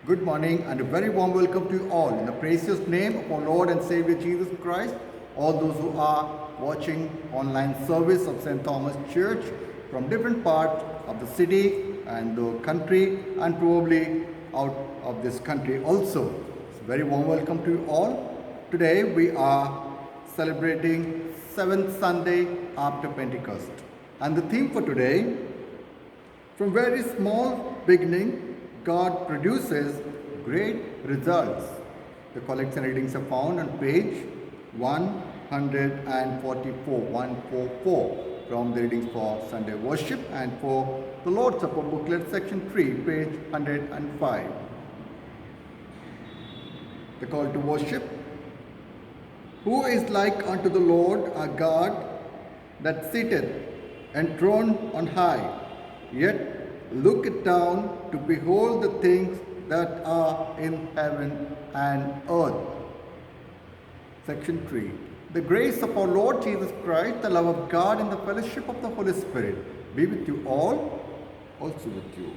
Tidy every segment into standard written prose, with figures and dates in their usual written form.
Good morning and a very warm welcome to you all in the precious name of our Lord and Savior Jesus Christ. All those who are watching online service of St. Thomas Church from different parts of the city and the country and probably out of this country also. It's a very warm welcome to you all. Today we are celebrating 7th Sunday after Pentecost. And the theme for today, from very small beginning, God produces great results. The collection readings are found on page 144 from the readings for Sunday worship, and for the Lord's Supper booklet, section 3, page 105. The call to worship. Who is like unto the Lord our God, that sitteth enthroned on high, yet looketh down to behold the things that are in heaven and earth. Section 3. The grace of our Lord Jesus Christ, the love of God, and the fellowship of the Holy Spirit be with you all, also with you.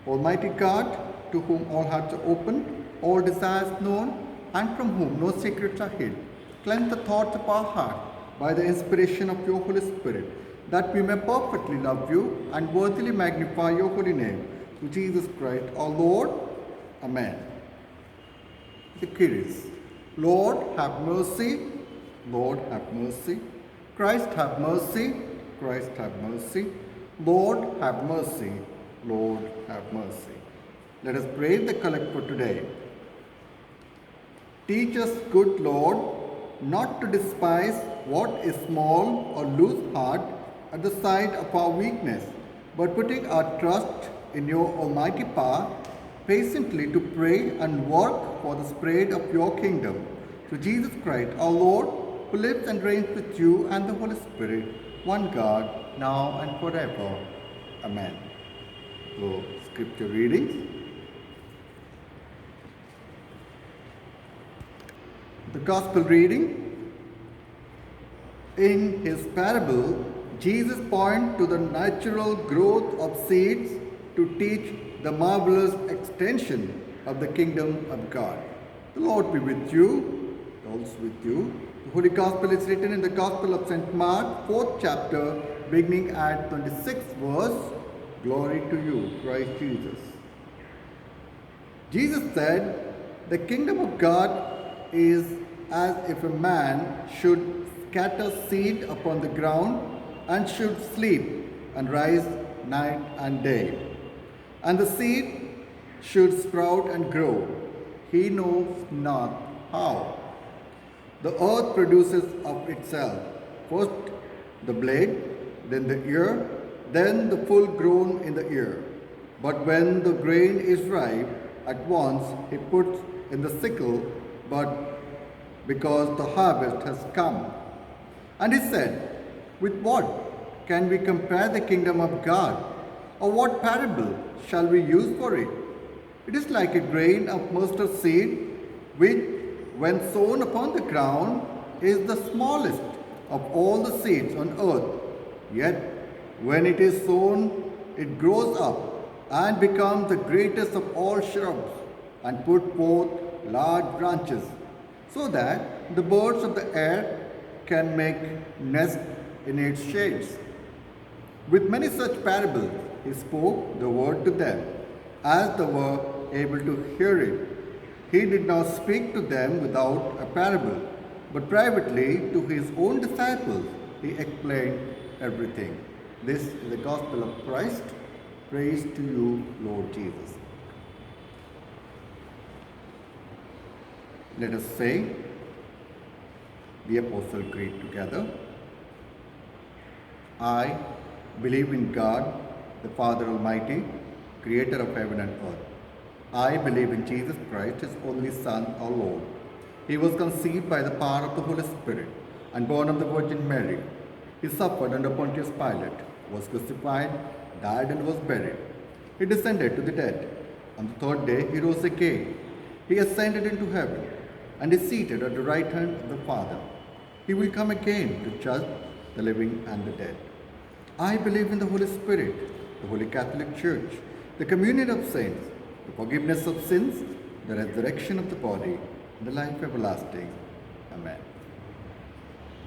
Almighty God, to whom all hearts are open, all desires known, and from whom no secrets are hid, cleanse the thoughts of our heart by the inspiration of your Holy Spirit, that we may perfectly love you and worthily magnify your holy name. Through Jesus Christ our Lord. Amen. The Kyries. Lord, have mercy. Lord, have mercy. Christ, have mercy. Christ, have mercy. Lord, have mercy. Lord, have mercy. Let us pray the collect for today. Teach us, good Lord, not to despise what is small or lose heart at the sight of our weakness, but putting our trust in your almighty power, patiently to pray and work for the spread of your kingdom. Through Jesus Christ our Lord, who lives and reigns with you and the Holy Spirit, one God, now and forever. Amen. So, scripture readings. The Gospel reading. In his parable, Jesus points to the natural growth of seeds to teach the marvelous extension of the kingdom of God. The Lord be with you, also with you. The Holy Gospel is written in the Gospel of St. Mark, 4th chapter, beginning at 26th verse. Glory to you, Christ Jesus. Jesus said, the kingdom of God is as if a man should scatter seed upon the ground and should sleep and rise night and day. And the seed should sprout and grow. He knows not how. The earth produces of itself first the blade, then the ear, then the full grown in the ear. But when the grain is ripe, at once he puts in the sickle, but because the harvest has come. And he said, with what can we compare the kingdom of God? Or what parable shall we use for it? It is like a grain of mustard seed, which, when sown upon the ground, is the smallest of all the seeds on earth. Yet, when it is sown, it grows up and becomes the greatest of all shrubs, and puts forth large branches, so that the birds of the air can make nests in its shades. With many such parables, he spoke the word to them, as they were able to hear it. He did not speak to them without a parable, but privately to his own disciples he explained everything. This is the gospel of Christ. Praise to you, Lord Jesus. Let us say the Apostle Creed together. I believe in God, the Father Almighty, creator of heaven and earth. I believe in Jesus Christ, his only Son, our Lord. He was conceived by the power of the Holy Spirit and born of the Virgin Mary. He suffered under Pontius Pilate, was crucified, died, and was buried. He descended to the dead. On the third day he rose again. He ascended into heaven and is seated at the right hand of the Father. He will come again to judge the living and the dead. I believe in the Holy Spirit, the Holy Catholic Church, the communion of saints, the forgiveness of sins, the resurrection of the body, and the life everlasting. Amen.